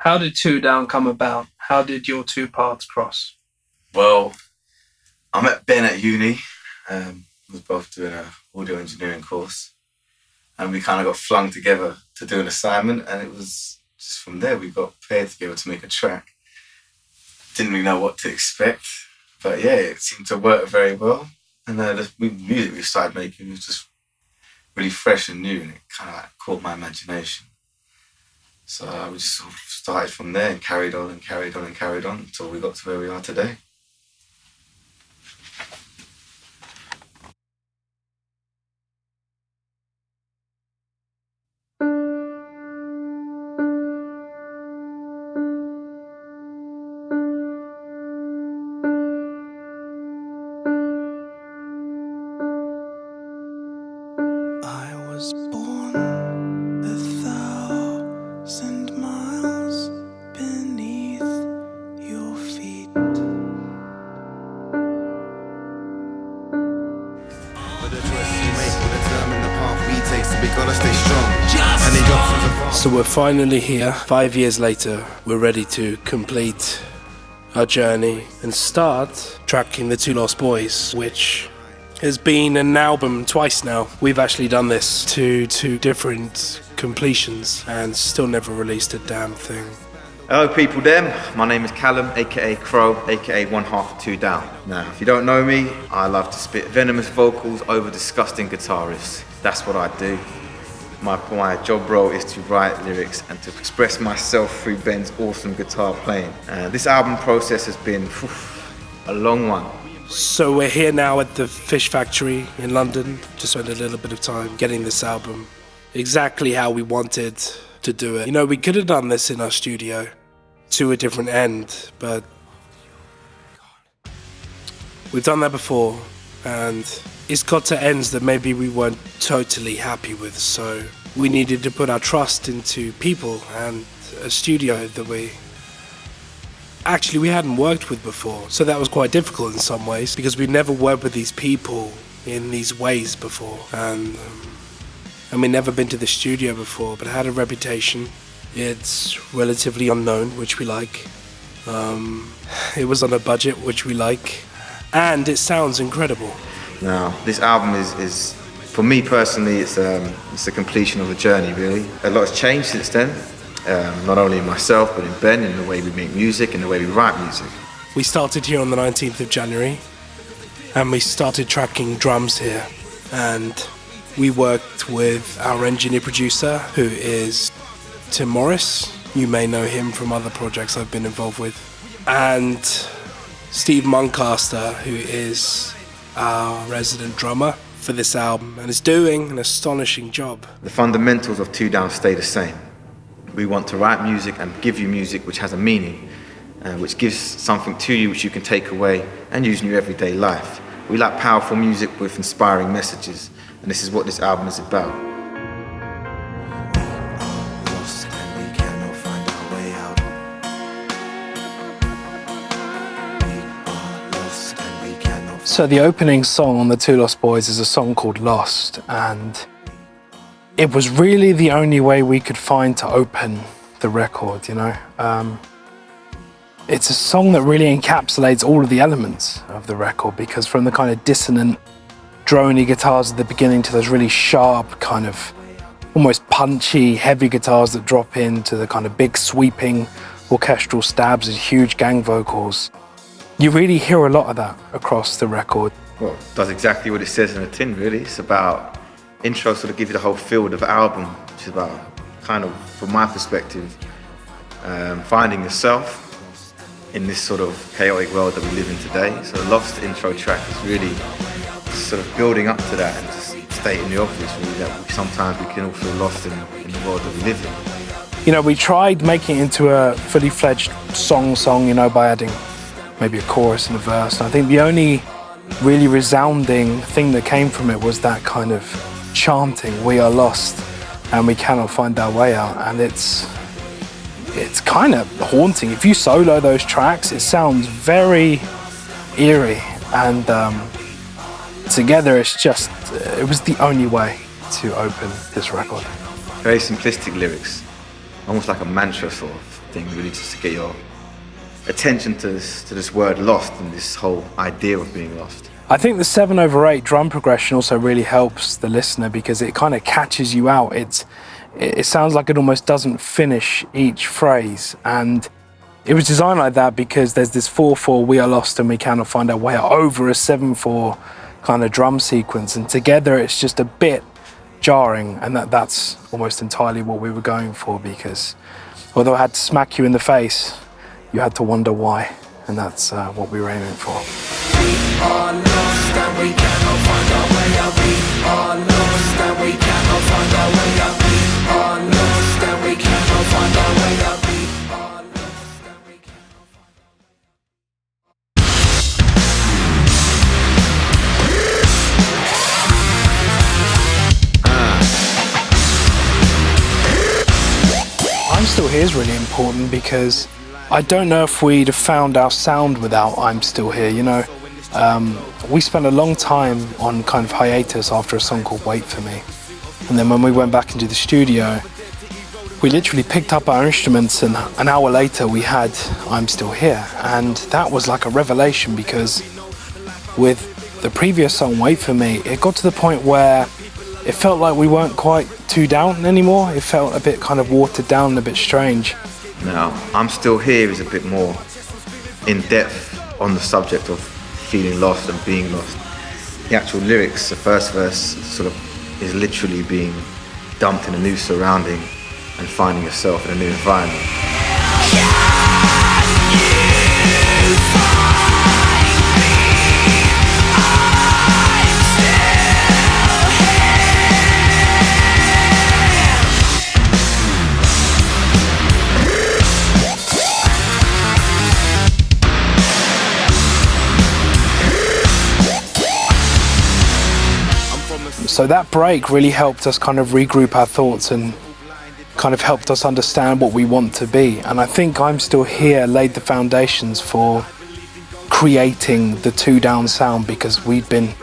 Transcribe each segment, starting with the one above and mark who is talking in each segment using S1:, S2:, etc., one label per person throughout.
S1: How did Two Down come about? How did your two paths cross?
S2: Well, I met Ben at uni. We was both doing an audio engineering course. And we kind of got flung together to do an assignment. And it was just from there we got paired together to make a track. Didn't really know what to expect. But yeah, it seemed to work very well. And the music we started making was just really fresh and new. And it kind of caught my imagination. So we just sort of started from there and carried on until we got to where we are today.
S1: So we're finally here. 5 years later, we're ready to complete our journey and start tracking The Two Lost Boys, which has been an album twice now. We've actually done this to two different completions and still never released a damn thing.
S2: Hello people them, my name is Callum, aka Crow, aka one half of Two Down. Now, if you don't know me, I love to spit venomous vocals over disgusting guitar riffs. That's what I do. My job role is to write lyrics and to express myself through Ben's awesome guitar playing. This album process has been a long one.
S1: So we're here now at the Fish Factory in London to spend a little bit of time getting this album exactly how we wanted to do it. You know, we could have done this in our studio to a different end, but we've done that before, and it's got to ends that maybe we weren't totally happy with, so we needed to put our trust into people and a studio that we hadn't worked with before. So that was quite difficult in some ways because we'd never worked with these people in these ways before, and we'd never been to the studio before, but it had a reputation. It's relatively unknown, which we like. It was on a budget, which we like, and it sounds incredible.
S2: Now, this album is for me personally, it's a completion of a journey, really. A lot has changed since then, not only in myself, but in Ben, in the way we make music, and the way we write music.
S1: We started here on the 19th of January, and we started tracking drums here, and we worked with our engineer-producer, who is Tim Morris. You may know him from other projects I've been involved with. And Steve Muncaster, who is our resident drummer for this album and is doing an astonishing job.
S2: The fundamentals of Two Down stay the same. We want to write music and give you music which has a meaning, which gives something to you which you can take away and use in your everyday life. We like powerful music with inspiring messages, and this is what this album is about.
S1: So the opening song on The Two Lost Boys is a song called Lost, and it was really the only way we could find to open the record, you know. It's a song that really encapsulates all of the elements of the record, because from the kind of dissonant, droney guitars at the beginning to those really sharp, kind of almost punchy, heavy guitars that drop into the kind of big sweeping orchestral stabs and huge gang vocals. You really hear a lot of that across the record.
S2: Well, it does exactly what it says in the tin, really. It's about intro, sort of give you the whole feel of the album, which is about kind of, from my perspective, finding yourself in this sort of chaotic world that we live in today. So the Lost intro track is really sort of building up to that and just stating the obvious, really, that sometimes we can all feel lost in the world that we live in.
S1: You know, we tried making it into a fully fledged song, you know, by adding maybe a chorus and a verse. And I think the only really resounding thing that came from it was that kind of chanting, "We are lost and we cannot find our way out." And it's kind of haunting. If you solo those tracks, it sounds very eerie, and together it was the only way to open this record.
S2: Very simplistic lyrics, almost like a mantra sort of thing, really, just to get your attention to this word lost and this whole idea of being lost.
S1: I think the 7/8 drum progression also really helps the listener because it kind of catches you out. It sounds like it almost doesn't finish each phrase, and it was designed like that because there's this 4/4, we are lost and we cannot find our way, over a 7/4 kind of drum sequence, and together it's just a bit jarring, and that's almost entirely what we were going for, because although I had to smack you in the face, you had to wonder why, and that's what we were aiming for.
S3: We are lost and we cannot find our way out. We are lost and we cannot find our way out. We are lost and we cannot find our way out. We are lost and we cannot find
S1: I'm Still Here is really important because I don't know if we'd have found our sound without I'm Still Here, you know. We spent a long time on kind of hiatus after a song called Wait For Me. And then when we went back into the studio, we literally picked up our instruments, and an hour later we had I'm Still Here. And that was like a revelation, because with the previous song, Wait For Me, it got to the point where it felt like we weren't quite too down anymore. It felt a bit kind of watered down and a bit strange.
S2: Now, I'm Still Here is a bit more in depth on the subject of feeling lost and being lost. The actual lyrics, the first verse sort of is literally being dumped in a new surrounding and finding yourself in a new environment.
S1: So that break really helped us kind of regroup our thoughts and kind of helped us understand what we want to be. And I think I'm Still Here laid the foundations for creating the two down sound, because we'd been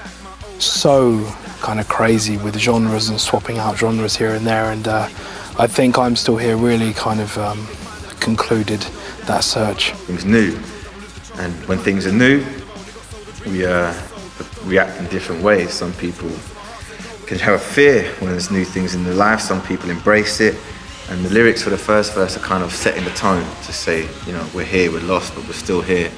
S1: so kind of crazy with genres and swapping out genres here and there. And I think I'm Still Here really kind of concluded that search.
S2: Things new. And when things are new, we react in different ways. Some people can have a fear when there's new things in their life. Some people embrace it, and the lyrics for the first verse are kind of setting the tone to say, you know, we're here, we're lost, but we're still here.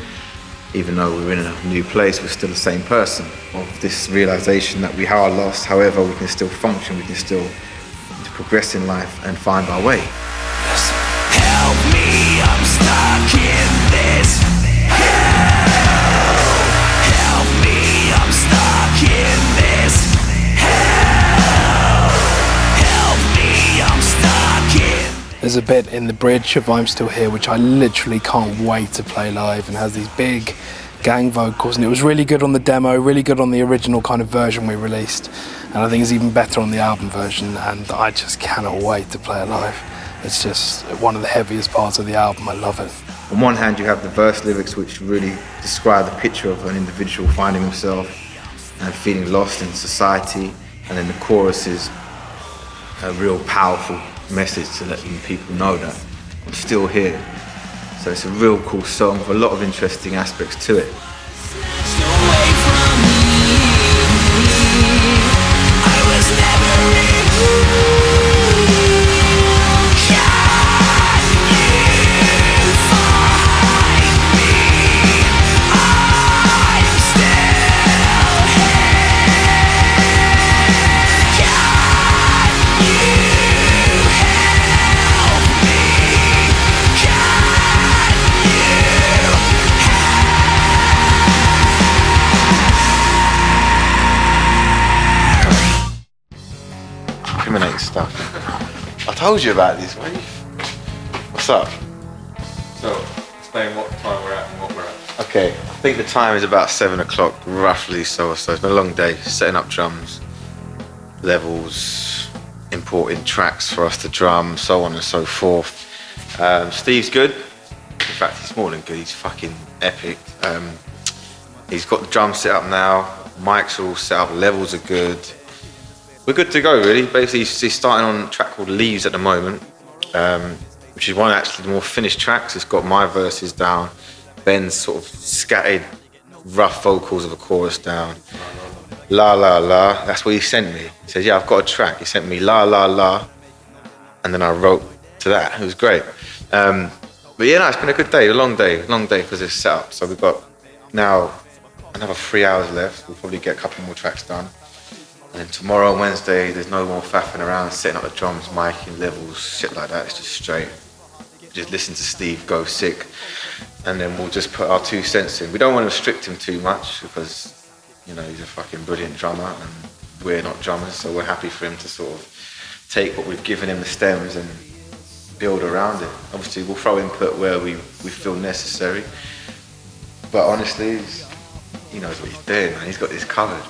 S2: Even though we're in a new place, we're still the same person. Of this realization that we are lost, however, we can still function, we can still progress in life and find our way.
S3: Help me, I'm stuck in this. Help me, I'm stuck in this.
S1: There's a bit in the bridge of I'm Still Here which I literally can't wait to play live, and has these big gang vocals, and it was really good on the demo, really good on the original kind of version we released, and I think it's even better on the album version, and I just cannot wait to play it live. It's just one of the heaviest parts of the album. I love it.
S2: On one hand, you have the verse lyrics which really describe the picture of an individual finding himself and feeling lost in society, and then the chorus is a real powerful message to let people know that I'm still here. So it's a real cool song with a lot of interesting aspects to it. Stuff. I told you about this. What's up?
S4: So, explain what time we're at and what we're at.
S2: Okay, I think the time is about 7 o'clock, roughly so or so. It's been a long day, setting up drums, levels, importing tracks for us to drum, so on and so forth. Steve's good. In fact, he's more than good. He's fucking epic. He's got the drums set up now. Mics are all set up. Levels are good. We're good to go, really. Basically, he's starting on a track called Leaves at the moment.
S5: which is one actually the more finished tracks. It's got my verses down, Ben's sort of scattered, rough vocals of a chorus down. La la la, that's what he sent me. He said, yeah, I've got a track. He sent me la la la, and then I wrote to that. It was great. But yeah, no, it's been a good day, a long day because it's set up. So we've got now another 3 hours left. We'll probably get a couple more tracks done. And then tomorrow, Wednesday, there's no more faffing around, setting up the drums, miking, levels, shit like that. It's just straight. Just listen to Steve go sick. And then we'll just put our 2 cents in. We don't want to restrict him too much because, you know, he's a fucking brilliant drummer and we're not drummers, so we're happy for him to sort of take what we've given him, the stems, and build around it. Obviously, we'll throw input where we feel necessary. But honestly, he knows what he's doing, man. He's got this covered.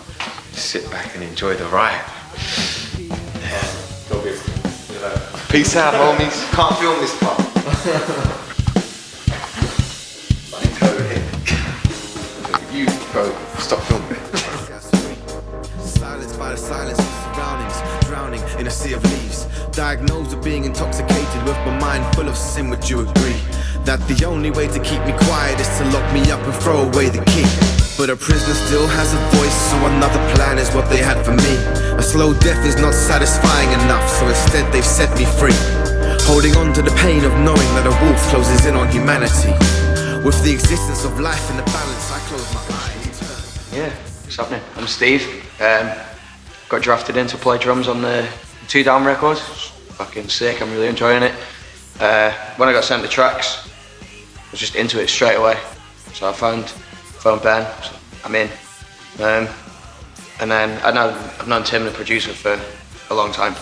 S5: Just sit back and enjoy the ride. Yeah. Peace out, homies. Can't film this part. You, bro, stop filming.
S3: Silenced by the silence of surroundings, drowning in a sea of leaves. Diagnosed with being intoxicated with my mind full of sin. Would you agree that the only way to keep me quiet is to lock me up and throw away the key? But a prisoner still has a voice, so another plan is what they had for me. A slow death is not satisfying enough, so instead they've set me free. Holding on to the pain of knowing that a wolf closes in on humanity. With the existence of life in the balance, I close my eyes.
S6: Yeah, what's happening? I'm Steve. Got drafted in to play drums on the 2 Down records. It's fucking sick, I'm really enjoying it. When I got sent the tracks, I was just into it straight away. So I phoned Ben, so I'm in. And then I've known Tim, the producer, for a long time.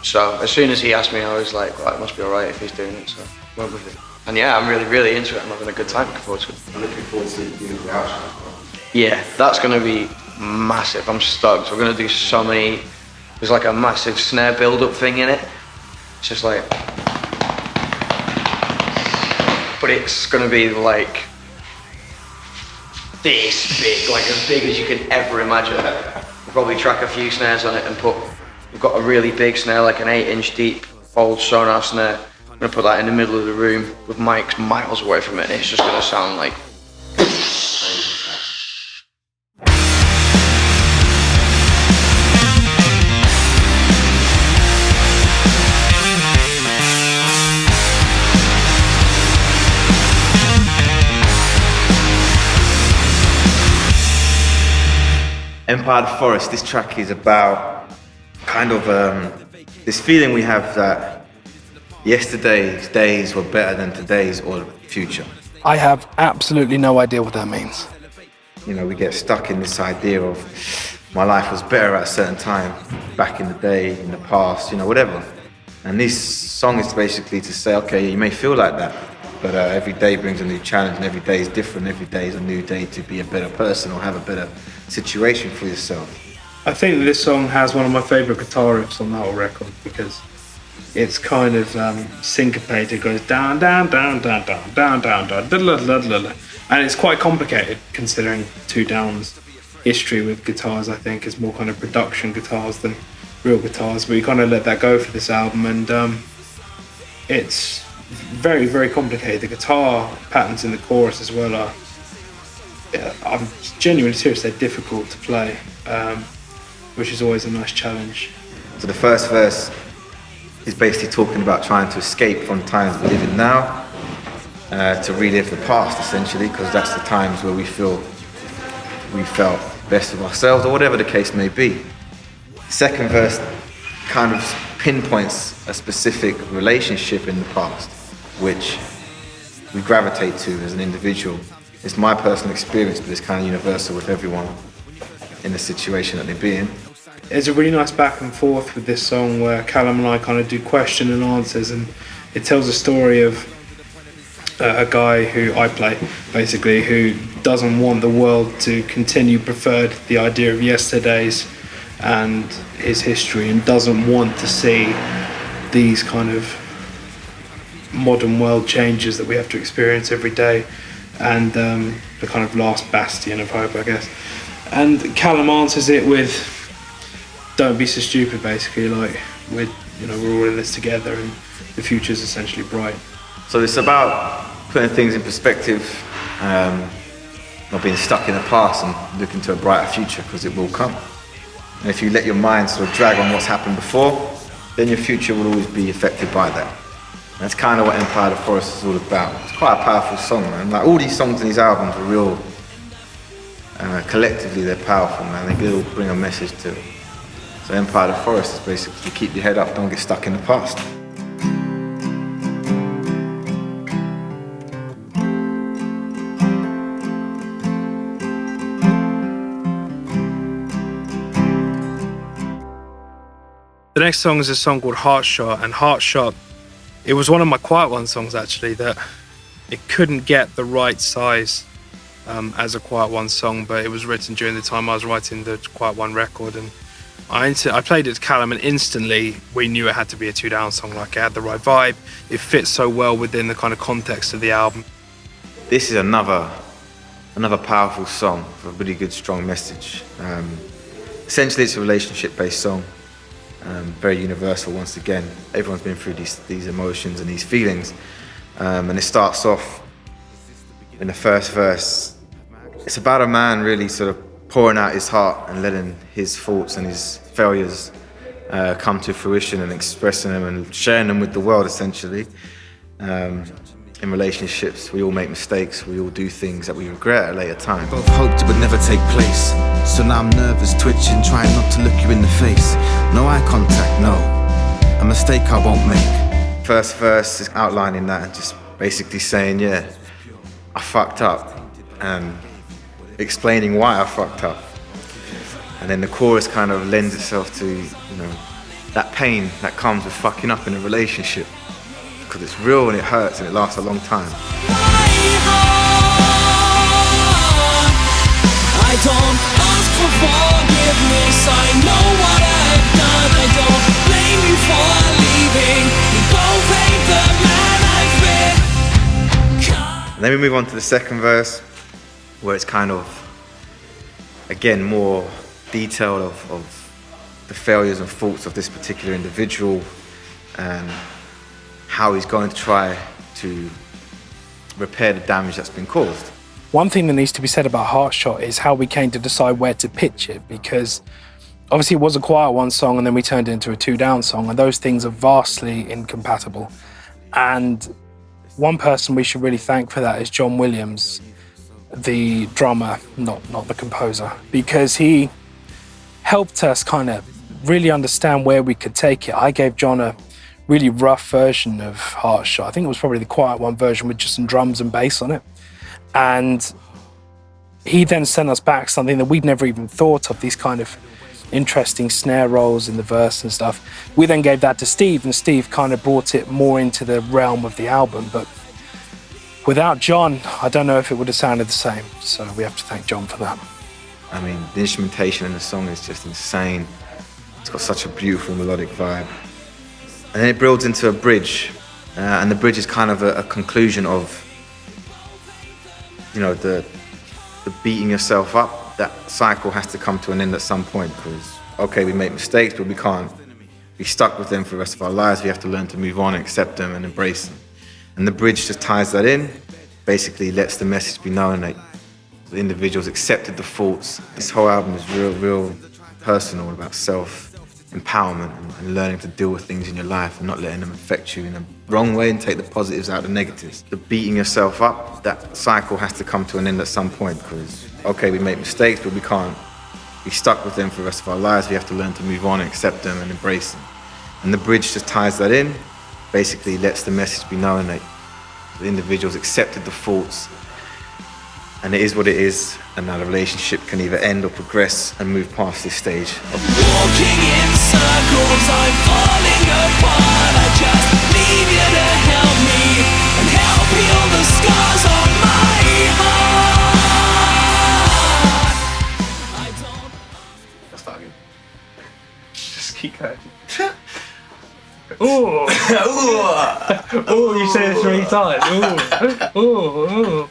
S6: So as soon as he asked me, I was like, well, it must be alright if he's doing it, so I went with it. And yeah, I'm really, really into it. I'm having a good time, looking forward to it.
S5: I'm looking forward to doing the outro.
S6: Yeah, that's going to be massive. I'm stoked. We're going to do so many. There's like a massive snare build-up thing in it. It's just like, but it's going to be like this big, like as big as you can ever imagine. We'll probably track a few snares on it and we've got a really big snare, like an 8-inch deep old sonar snare. I'm going to put that in the middle of the room with mics miles away from it, and it's just going to sound like.
S5: Empire of the Forest, this track is about kind of this feeling we have that yesterday's days were better than today's or future.
S1: I have absolutely no idea what that means.
S5: You know, we get stuck in this idea of my life was better at a certain time, back in the day, in the past, you know, whatever. And this song is basically to say, okay, you may feel like that, but every day brings a new challenge and every day is different. Every day is a new day to be a better person or have a better situation for yourself.
S1: I think this song has one of my favourite guitar riffs on the whole record because it's kind of syncopated. It goes down, down, down, down, down, down, down, down, down, and it's quite complicated considering 2 Down's history with guitars. I think is more kind of production guitars than real guitars, but you kind of let that go for this album, and it's very, very complicated. The guitar patterns in the chorus as well are, I'm genuinely serious, they're difficult to play, which is always a nice challenge.
S5: So the first verse is basically talking about trying to escape from times we live in now, to relive the past essentially, because that's the times where we felt best of ourselves or whatever the case may be. The second verse kind of pinpoints a specific relationship in the past, which we gravitate to as an individual. It's my personal experience, but it's kind of universal with everyone in the situation that they be in.
S1: There's a really nice back and forth with this song where Callum and I kind of do question and answers, and it tells a story of a guy who I play, basically, who doesn't want the world to continue, preferred the idea of yesterdays and his history, and doesn't want to see these kind of modern world changes that we have to experience every day, and the kind of last bastion of hope, I guess. And Callum answers it with, don't be so stupid, basically, like, we're all in this together, and the future's essentially bright.
S5: So it's about putting things in perspective, not being stuck in the past and looking to a brighter future, because it will come. And if you let your mind sort of drag on what's happened before, then your future will always be affected by that. And that's kind of what Empire of the Forest is all about. It's quite a powerful song, man. Like all these songs in these albums are real, collectively they're powerful, man. They all bring a message to it. So Empire of the Forest is basically keep your head up, don't get stuck in the past.
S1: The next song is a song called Heart Shot, and Heart Shot, it was one of my Quiet One songs actually, that it couldn't get the right size as a Quiet One song, but it was written during the time I was writing the Quiet One record, and I played it to Callum, and instantly we knew it had to be a 2 Down song. Like, it had the right vibe, it fits so well within the kind of context of the album.
S5: This is another powerful song with a really good, strong message. Essentially, it's a relationship-based song. Very universal once again. Everyone's been through these emotions and these feelings. And it starts off in the first verse. It's about a man really sort of pouring out his heart and letting his thoughts and his failures come to fruition and expressing them and sharing them with the world, essentially. In relationships, we all make mistakes, we all do things that we regret at a later time.
S3: Both hoped it would never take place, so now I'm nervous, twitching, trying not to look you in the face. No eye contact, no, a mistake I won't make.
S5: First verse is outlining that and just basically saying, yeah, I fucked up, and explaining why I fucked up. And then the chorus kind of lends itself to, that pain that comes with fucking up in a relationship. Because it's real and it hurts and it lasts a long time.
S3: I don't ask for forgiveness, I know what I've done. I don't blame you for leaving. You both hate the man I've been.
S5: And then we move on to the second verse, where it's kind of, again, more detailed of the failures and faults of this particular individual, and how he's going to try to repair the damage that's been caused.
S1: One thing that needs to be said about Heart Shot is how we came to decide where to pitch it, because obviously it was a Quiet One song and then we turned it into a 2 Down song, and those things are vastly incompatible. And one person we should really thank for that is John Williams, the drummer, not the composer, because he helped us kind of really understand where we could take it. I gave John a really rough version of Heart Shot. I think it was probably the Quiet One version with just some drums and bass on it. And he then sent us back something that we'd never even thought of, these kind of interesting snare rolls in the verse and stuff. We then gave that to Steve, and Steve kind of brought it more into the realm of the album. But without John, I don't know if it would have sounded the same. So we have to thank John for that.
S5: I mean, the instrumentation in the song is just insane. It's got such a beautiful melodic vibe. And then it builds into a bridge, and the bridge is kind of a conclusion of, the beating yourself up. That cycle has to come to an end at some point, because, okay, we make mistakes, but we can't be stuck with them for the rest of our lives. We have to learn to move on, accept them, and embrace them. And the bridge just ties that in, basically lets the message be known that the individuals accepted the faults. This whole album is real personal, about self-empowerment and learning to deal with things in your life and not letting them affect you in a wrong way, and take the positives out of the negatives. The beating yourself up, that cycle has to come to an end at some point, because, okay, we make mistakes, but we can't be stuck with them for the rest of our lives. We have to learn to move on, accept them, and embrace them. And the bridge just ties that in, basically lets the message be known that the individuals accepted the faults, and it is what it is, and now the relationship can either end or progress and move past this stage.
S3: Walking in circles, I'm falling apart. I just need you to help me and help heal the scars on my heart. I don't.
S2: That's not good.
S1: Just keep going. Ooh. Ooh, you say it 3 times. Ooh.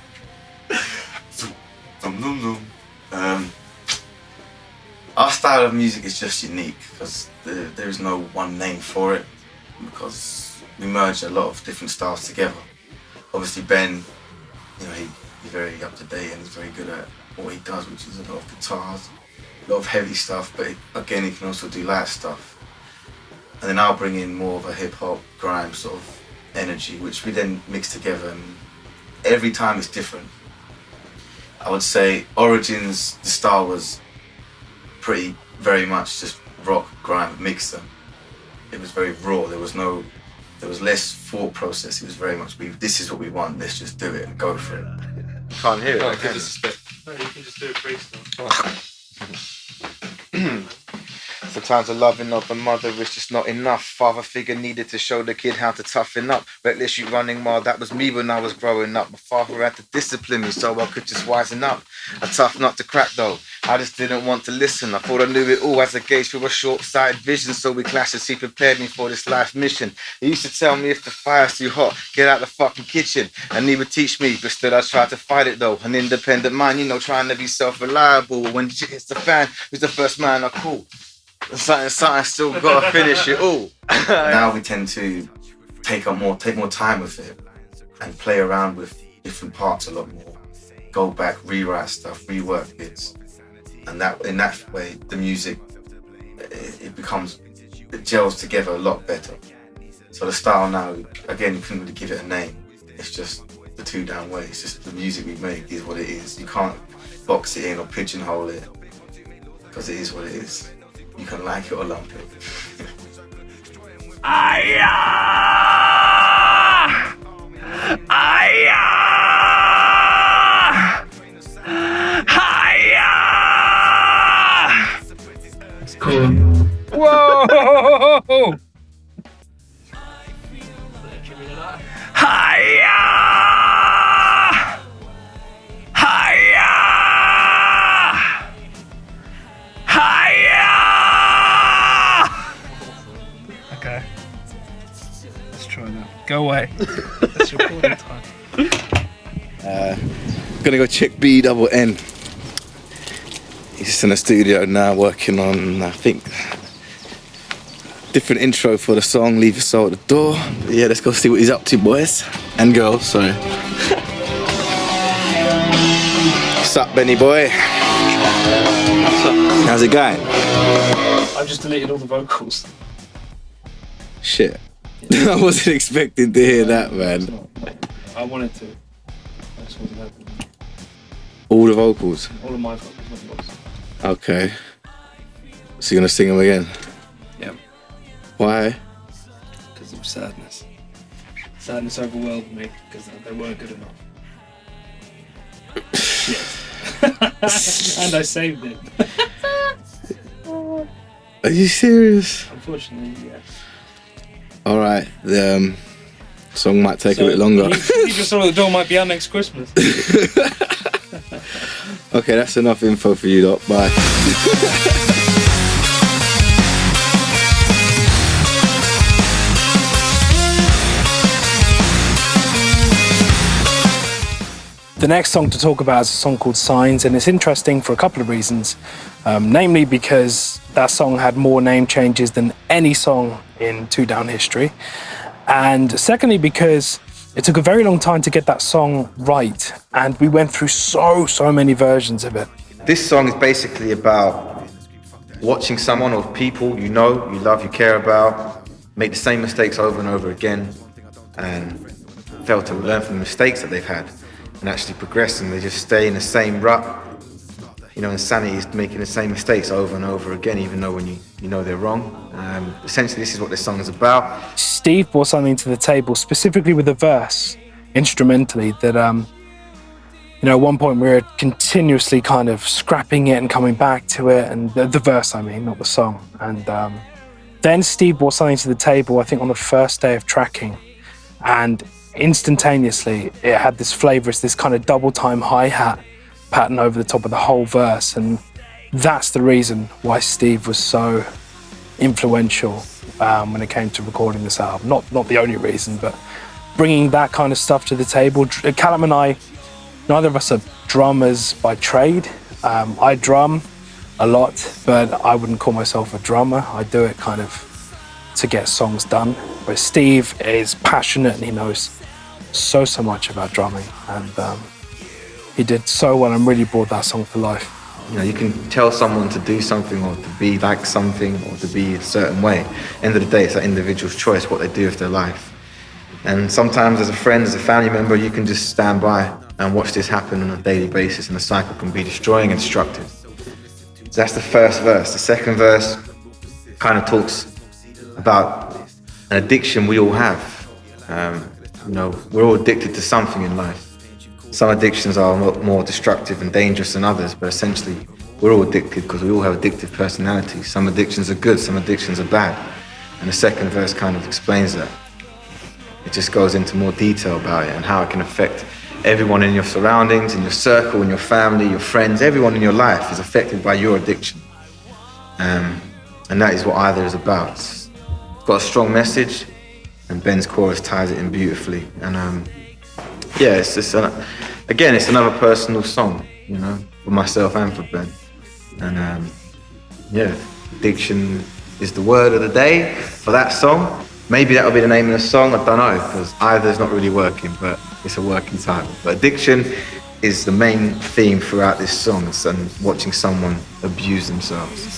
S2: Our style of music is just unique because there is no one name for it, because we merge a lot of different styles together. Obviously Ben, you know, he's very up to date and he's very good at what he does, which is a lot of guitars, a lot of heavy stuff, but again he can also do light stuff. And then I'll bring in more of a hip hop, grime sort of energy, which we then mix together, and every time it's different. I would say Origins, the style was very much just rock, grime, mixer. It was very raw. There was less thought process. It was very much, this is what we want. Let's just do it and go for it.
S5: Can't hear it.
S4: Oh,
S5: can
S4: give
S5: you?
S4: us a spit.
S1: No, you can just do a freestyle.
S5: Sometimes the loving of a mother is just not enough. Father figure needed to show the kid how to toughen up. Reckless you running wild, that was me when I was growing up. My father had to discipline me so I could just wisen up. A tough nut to crack though, I just didn't want to listen. I thought I knew it all as I gazed through a short-sighted vision. So we clashed as he prepared me for this life mission. He used to tell me if the fire's too hot, get out the fucking kitchen. And he would teach me, but still I tried to fight it though. An independent mind, you know, trying to be self-reliable. When shit hits the fan, who's the first man I call? Something still gotta finish it all.
S2: Now we tend to take more time with it and play around with different parts a lot more. Go back, rewrite stuff, rework bits, and that in that way the music it gels together a lot better. So the style now, again, you couldn't really give it a name. It's just the two down way. It's just the music we make is what it is. You can't box it in or pigeonhole it because it is what it is. You can like it or lump it.
S1: That's cool. Whoa! Okay. Let's try that. Go away. That's recording time.
S2: Gonna go check BNN. He's just in the studio now working on, I think, different intro for the song, Leave Your Soul at the Door. But yeah, let's go see what he's up to, boys. And girls, sorry. What's up, Benny boy?
S1: What's up?
S2: How's it going?
S1: I've just deleted all the vocals.
S2: Shit. I wasn't expecting to hear that, man.
S1: I wanted to. I just wasn't happening.
S2: All the vocals?
S1: All of my vocals, not yours.
S2: Okay. So you're gonna sing them again?
S1: Yeah.
S2: Why?
S1: Because of sadness. Sadness overwhelmed me because they weren't good enough. Yes. And I saved it.
S2: Are you serious?
S1: Unfortunately, yeah.
S2: Alright, the song might take a bit longer.
S1: You just saw the door might be out next Christmas.
S2: Okay, that's enough info for you, Doc. Bye.
S1: The next song to talk about is a song called Signs, and it's interesting for a couple of reasons. Namely because that song had more name changes than any song in Two Down history. And secondly, because it took a very long time to get that song right, and we went through so many versions of it.
S5: This song is basically about watching someone or people you know, you love, you care about, make the same mistakes over and over again, and fail to learn from the mistakes that they've had and actually progress, and they just stay in the same rut. You know, insanity is making the same mistakes over and over again, even though when you know they're wrong. Essentially, this is what this song is about.
S1: Steve brought something to the table, specifically with a verse, instrumentally, that, at one point we were continuously kind of scrapping it and coming back to it, and the verse, I mean, not the song. And then Steve brought something to the table, I think on the first day of tracking, and instantaneously it had this flavour, it's this kind of double time hi-hat pattern over the top of the whole verse, and that's the reason why Steve was so influential when it came to recording this album. Not the only reason, but bringing that kind of stuff to the table. Callum and I, neither of us are drummers by trade. I drum, a lot, but I wouldn't call myself a drummer. I do it kind of to get songs done. But Steve is passionate and he knows so much about drumming, and he did so well and really brought that song to life.
S5: You know, you can tell someone to do something or to be like something or to be a certain way. End of the day, it's that individual's choice what they do with their life. And sometimes as a friend, as a family member, you can just stand by and watch this happen on a daily basis, and the cycle can be destroying and destructive. So that's the first verse. The second verse kind of talks about an addiction we all have. You know, we're all addicted to something in life. Some addictions are more destructive and dangerous than others, but essentially we're all addicted because we all have addictive personalities. Some addictions are good, some addictions are bad. And the second verse kind of explains that. It just goes into more detail about it and how it can affect everyone in your surroundings, in your circle, in your family, your friends. Everyone in your life is affected by your addiction. And that is what Either is about. It's got a strong message, and Ben's chorus ties it in beautifully. And yeah, it's just, again, it's another personal song, you know, for myself and for Ben. And yeah, addiction is the word of the day for that song. Maybe that'll be the name of the song, I don't know, because Either's not really working, but it's a working title. But addiction is the main theme throughout this song, and watching someone abuse themselves.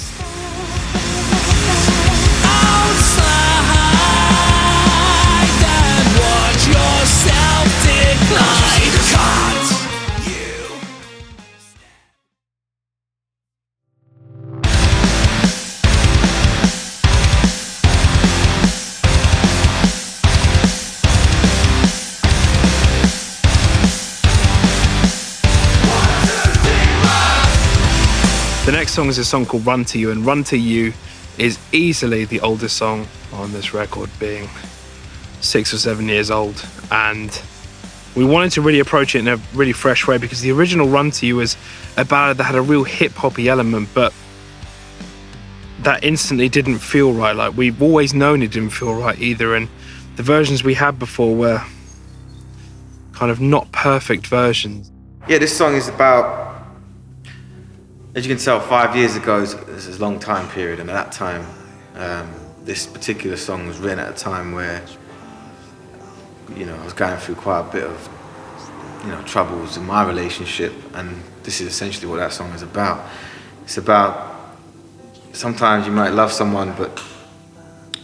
S1: The next song is a song called Run To You, and Run To You is easily the oldest song on this record, being 6 or 7 years old. And we wanted to really approach it in a really fresh way, because the original Run To You was a ballad that had a real hip-hoppy element, but that instantly didn't feel right. Like, we've always known it didn't feel right either, and the versions we had before were kind of not perfect versions.
S5: Yeah, this song is about, as you can tell, 5 years ago is a long time period, and at that time, this particular song was written at a time where, you know, I was going through quite a bit of, you know, troubles in my relationship, and this is essentially what that song is about. It's about, sometimes you might love someone, but,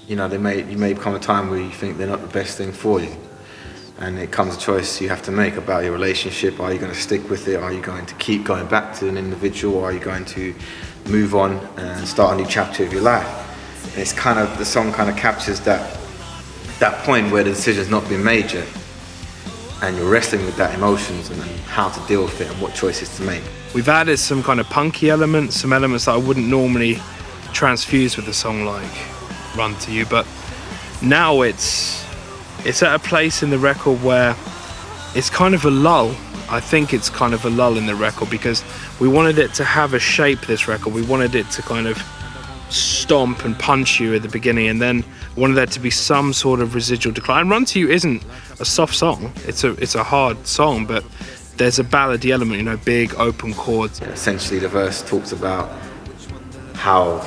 S5: you know, you may come a time where you think they're not the best thing for you. And it comes a choice you have to make about your relationship. Are you going to stick with it? Are you going to keep going back to an individual? Or are you going to move on and start a new chapter of your life? And it's kind of, the song kind of captures that point where the decision's not been made yet. And you're wrestling with that emotions and how to deal with it and what choices to make.
S1: We've added some kind of punky elements, some elements that I wouldn't normally transfuse with a song like Run To You, but now it's at a place in the record where it's kind of a lull. I think it's kind of a lull in the record, because we wanted it to have a shape, this record. We wanted it to kind of stomp and punch you at the beginning, and then wanted there to be some sort of residual decline. Run To You isn't a soft song. It's a hard song, but there's a ballady element, you know, big open chords.
S5: Essentially, the verse talks about how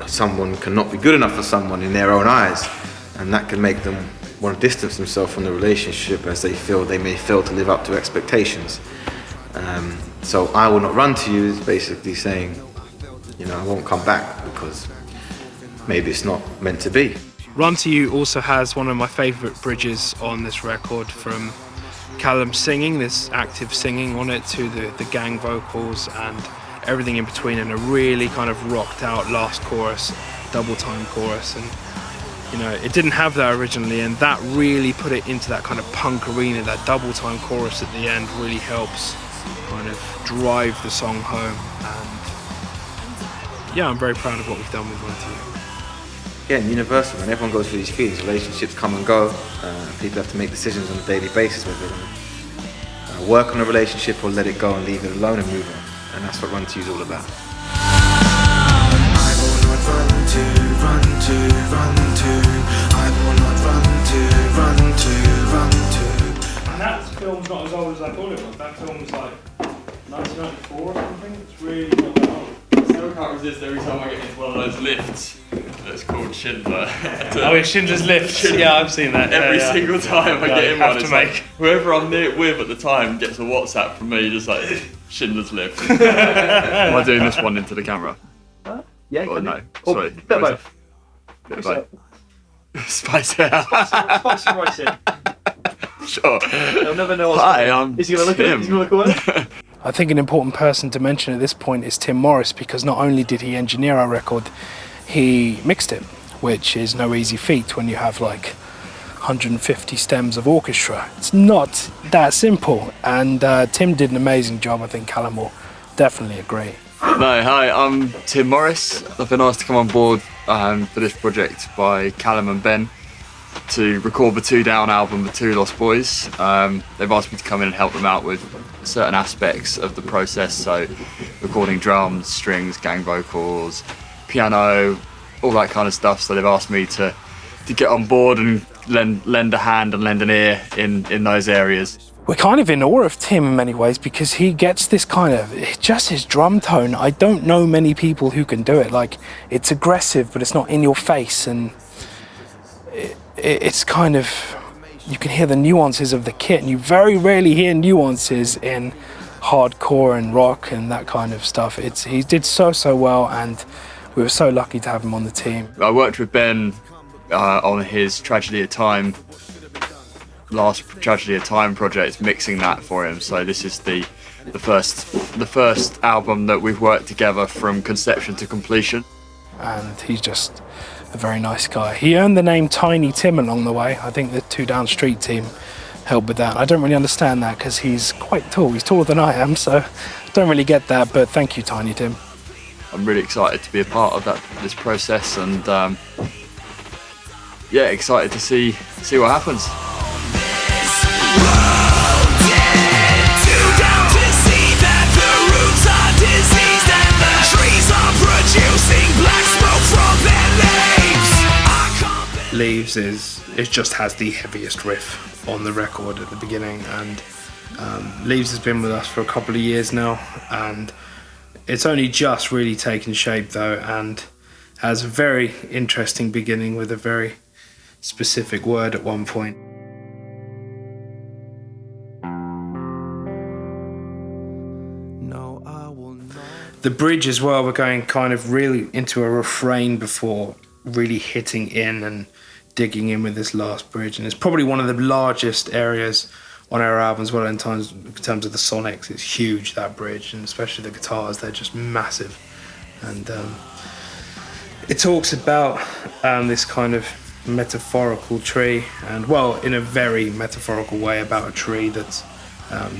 S5: someone cannot be good enough for someone in their own eyes, and that can make them want to distance themselves from the relationship, as they may fail to live up to expectations. So I will not run to you is basically saying, you know, I won't come back because maybe it's not meant to be.
S1: Run To You also has one of my favourite bridges on this record, from Callum singing, this active singing on it, to the gang vocals and everything in between, and a really kind of rocked out last chorus, double time chorus. And you know, it didn't have that originally, and that really put it into that kind of punk arena. That double time chorus at the end really helps kind of drive the song home. And yeah, I'm very proud of what we've done with Run To You.
S5: Again, universal, and everyone goes through these feelings. Relationships come and go. People have to make decisions on a daily basis whether they're going to work on a relationship or let it go and leave it alone and move on. And that's what Run To You is all about.
S3: I will not run to, run to, run to. I will not run to, run to, run to.
S1: And that film's not as old as I thought it was. That film was like 1994 or something. It's really not that old.
S4: still can't resist every time I get into one of those lifts that's called Schindler.
S1: Oh, it's Schindler's Lift. Yeah, I've seen that.
S4: Every single time I get in
S1: have
S4: one,
S1: to
S4: it's
S1: make.
S4: like whoever I'm with at the time gets a WhatsApp from me just like Schindler's Lift. Am I doing this one into the camera?
S1: Yeah,
S4: Or no?
S1: Or
S4: Sorry.
S1: bit of both.
S4: Bit of both. Spice it out.
S1: Spice and rice in.
S4: Sure.
S1: They'll never know what's
S4: Hi, I'm
S1: Is he going to look at it?
S4: Tim.
S1: Is he going to look at it? I think an important person to mention at this point is Tim Morris, because not only did he engineer our record, he mixed it, which is no easy feat when you have like 150 stems of orchestra. It's not that simple, and Tim did an amazing job. I think Callum will definitely agree.
S4: No, hi, I'm Tim Morris. I've been asked to come on board for this project by Callum and Ben to record the Two Down album, The Two Lost Boys. They've asked me to come in and help them out with certain aspects of the process, so recording drums, strings, gang vocals, piano, all that kind of stuff. So they've asked me to get on board and lend a hand and lend an ear in those areas.
S1: We're kind of in awe of Tim in many ways, because he gets this kind of, just his drum tone. I don't know many people who can do it. Like, it's aggressive, but it's not in your face, and it's kind of, you can hear the nuances of the kit, and you very rarely hear nuances in hardcore and rock and that kind of stuff. He did so well, and we were so lucky to have him on the team.
S4: I worked with Ben on his Tragedy of Time, last Tragedy of Time project, mixing that for him. So this is the first album that we've worked together from conception to completion.
S1: And he's just a very nice guy. He earned the name Tiny Tim along the way. I think the Two Down Street team helped with that. I don't really understand that, because he's quite tall. He's taller than I am, so don't really get that, but thank you, Tiny Tim.
S4: I'm really excited to be a part of this process, and yeah, excited to see what happens.
S1: Leaves it just has the heaviest riff on the record at the beginning, and Leaves has been with us for a couple of years now, and it's only just really taken shape though, and has a very interesting beginning with a very specific word at one point. The bridge as well, we're going kind of really into a refrain before really hitting in and digging in with this last bridge, and it's probably one of the largest areas on our album as well in terms of the sonics. It's huge, that bridge, and especially the guitars, they're just massive. And it talks about this kind of metaphorical tree, and well, in a very metaphorical way, about a tree that's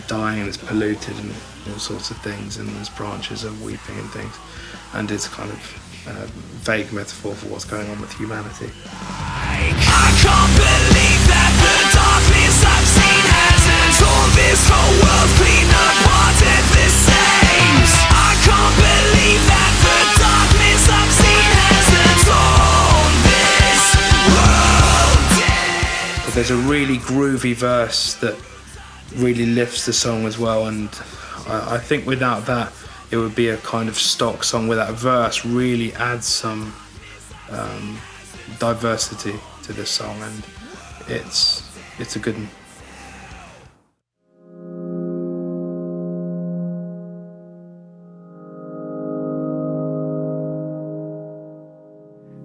S1: dying and it's polluted and all sorts of things, and there's branches are weeping and things, and it's kind of vague metaphor for what's going on with humanity.
S3: I can't believe that the darkness I've seen hasn't torn this whole world clean apart at the seams. I can't believe that the darkness I've seen hasn't torn this world down.
S1: But there's a really groovy verse that really lifts the song as well, and I think without that it would be a kind of stock song. Where that verse really adds some diversity to this song, and it's a good one.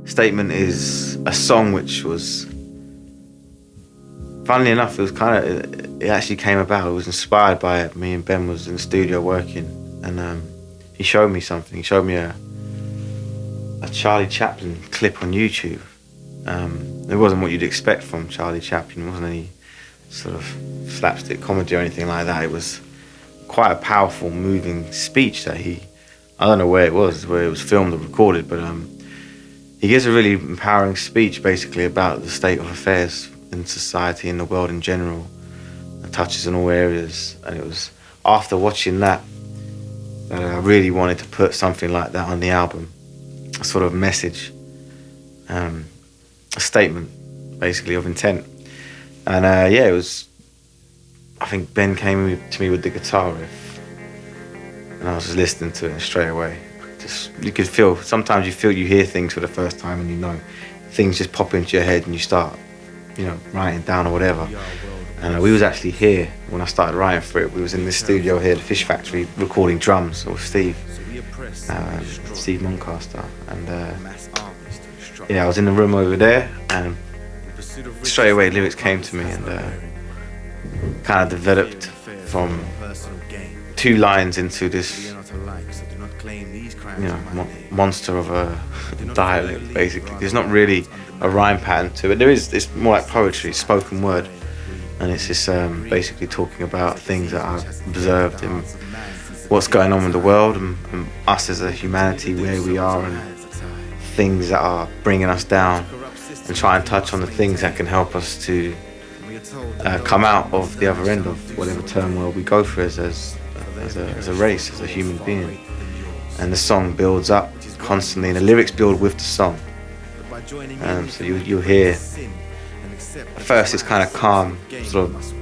S5: Statement is a song which was, funnily enough, it actually came about. It was inspired by it. Me and Ben was in the studio working, and he showed me something. He showed me a Charlie Chaplin clip on YouTube. It wasn't what you'd expect from Charlie Chaplin. It wasn't any sort of slapstick comedy or anything like that. It was quite a powerful, moving speech that I don't know where it was filmed or recorded, but he gives a really empowering speech basically about the state of affairs in society and the world in general, and touches on all areas. And it was after watching that I really wanted to put something like that on the album, a sort of message, a statement basically of intent. And yeah, it was, I think Ben came to me with the guitar riff, and I was just listening to it, and straight away just, you could feel, sometimes you hear things for the first time and you know, things just pop into your head and you start, writing down or whatever. And we was actually here when I started writing for it. We was in this studio here, the Fish Factory, recording drums with Steve Moncaster. And I was in the room over there, and straight away lyrics came to me, and kind of developed from 2 lines into this, monster of a dialect, basically. There's not really a rhyme pattern to it. It's more like poetry, spoken word. And it's just basically talking about things that I've observed and what's going on in the world, and us as a humanity, where we are, and things that are bringing us down, and try and touch on the things that can help us to come out of the other end of whatever turmoil we go through as a race, as a human being. And the song builds up constantly, and the lyrics build with the song. So you'll hear, at first it's kind of calm, sort of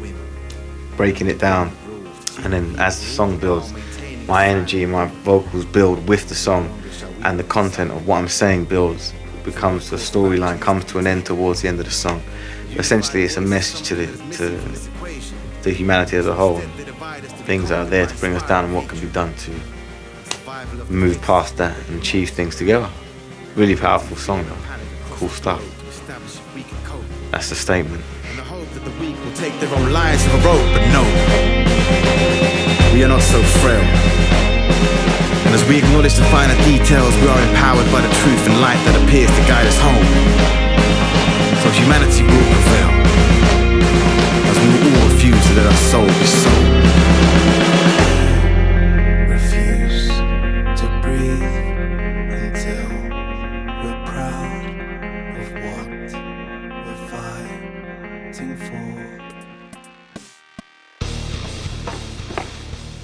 S5: breaking it down, and then as the song builds, my energy and my vocals build with the song, and the content of what I'm saying builds, becomes a storyline, comes to an end towards the end of the song. Essentially, it's a message to the humanity as a whole. Things that are there to bring us down, and what can be done to move past that and achieve things together. Really powerful song though, cool stuff. That's the statement.
S7: And the hope that the weak will take their own lives for a road, but no, we are not so frail. And as we acknowledge the finer details, we are empowered by the truth and light that appears to guide us home. So humanity will prevail, as we will all refuse to let our soul be sold.
S3: Refuse to breathe until we're proud of what we're fighting for.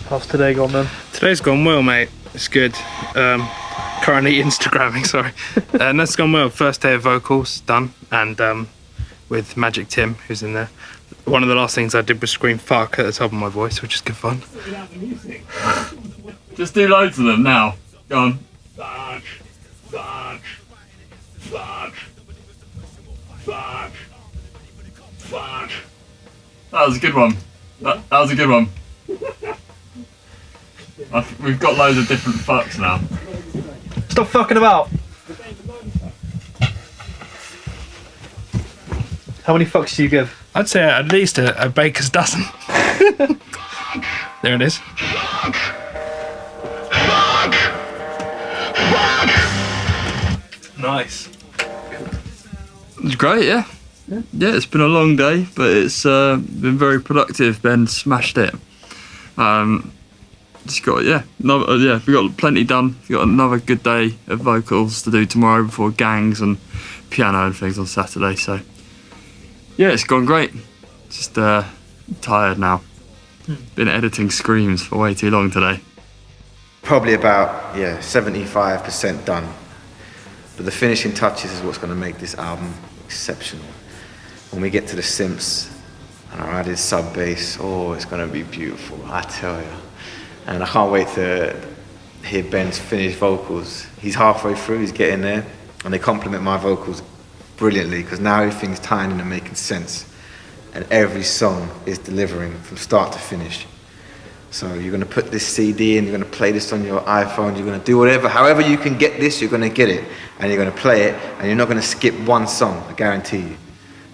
S1: How's today gone, man? Today's gone well, mate. It's good. Currently Instagramming, sorry. That's gone well. First day of vocals done, and with Magic Tim, who's in there. One of the last things I did was scream "fuck" at the top of my voice, which is good fun.
S4: Just do loads of them now. Go on. Fuck. Fuck. Fuck. Fuck. Fuck. That was a good one. That was a good one. We've got loads of different fucks now.
S1: Stop fucking about. How many fucks do you give? I'd say at least a baker's dozen. There it is. Nice.
S4: It's great, yeah. Yeah, it's been a long day, but it's been very productive. Ben smashed it. Just got we got plenty done. We got another good day of vocals to do tomorrow before gangs and piano and things on Saturday. So yeah, it's gone great. Just tired now. Been editing screams for way too long today.
S5: Probably about 75% done. But the finishing touches is what's going to make this album exceptional. When we get to the synths and our added sub bass, it's going to be beautiful, I tell you. And I can't wait to hear Ben's finished vocals. He's halfway through, he's getting there, and they complement my vocals brilliantly, because now everything's tying in and making sense. And every song is delivering from start to finish. So you're going to put this CD in, you're going to play this on your iPhone, you're going to do however you can get this, you're going to get it. And you're going to play it, and you're not going to skip one song, I guarantee you.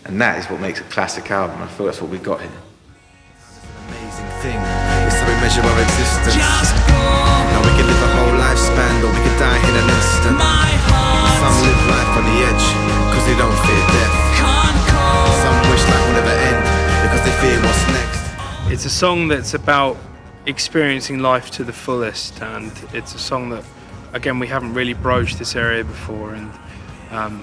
S5: And that is what makes a classic album. I feel that's what we've got here.
S7: Amazing thing, it's how we measure our existence. Now we can live a whole lifespan, but we could die in an instant. Some live life on the edge, because they don't fear death. Some wish life will never end, because they fear what's next.
S1: It's a song that's about experiencing life to the fullest, and it's a song that, again, we haven't really broached this area before. And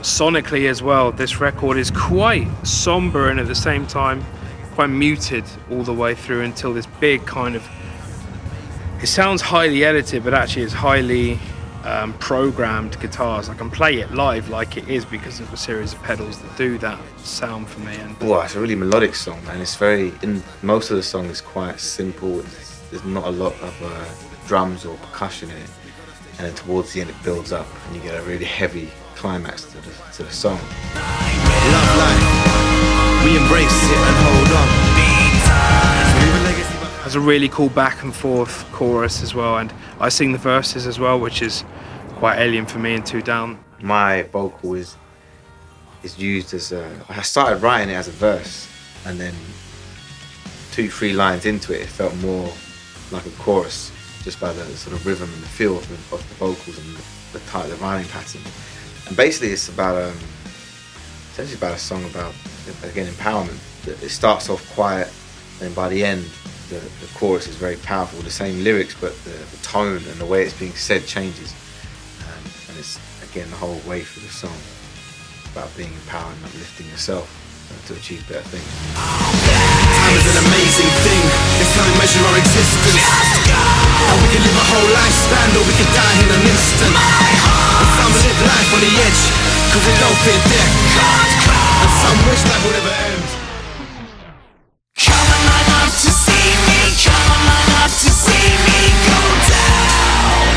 S1: sonically as well, this record is quite somber and at the same time quite muted all the way through until this big kind of, it sounds highly edited, but actually it's highly programmed guitars. I can play it live like it is because of a series of pedals that do that sound for me. And
S5: It's a really melodic song, man. It's most of the song is quite simple. There's not a lot of drums or percussion in it. and then towards the end it builds up, and you get a really heavy climax to the song.
S7: Love life, we embrace it and hold on.
S1: Has a really cool back and forth chorus as well, and I sing the verses as well, which is quite alien for me in Two Down.
S5: My vocal is used as I started writing it as a verse, and then 2-3 lines into it felt more like a chorus, just by the sort of rhythm and the feel of the vocals and the rhyming pattern. And basically it's about essentially about a song about, again, empowerment. It starts off quiet, and by the end the chorus is very powerful, the same lyrics, but the tone and the way it's being said changes. And it's, again, the whole way through the song about being empowered and uplifting yourself to achieve better things.
S7: Time is an amazing thing, it's how we measure our existence. And we can live a whole lifespan, or we can die in an instant. And some live life on the edge, cause they don't fear death. And some wish life would never end.
S3: Come on, line up to see me. Come on, line up to see me go down.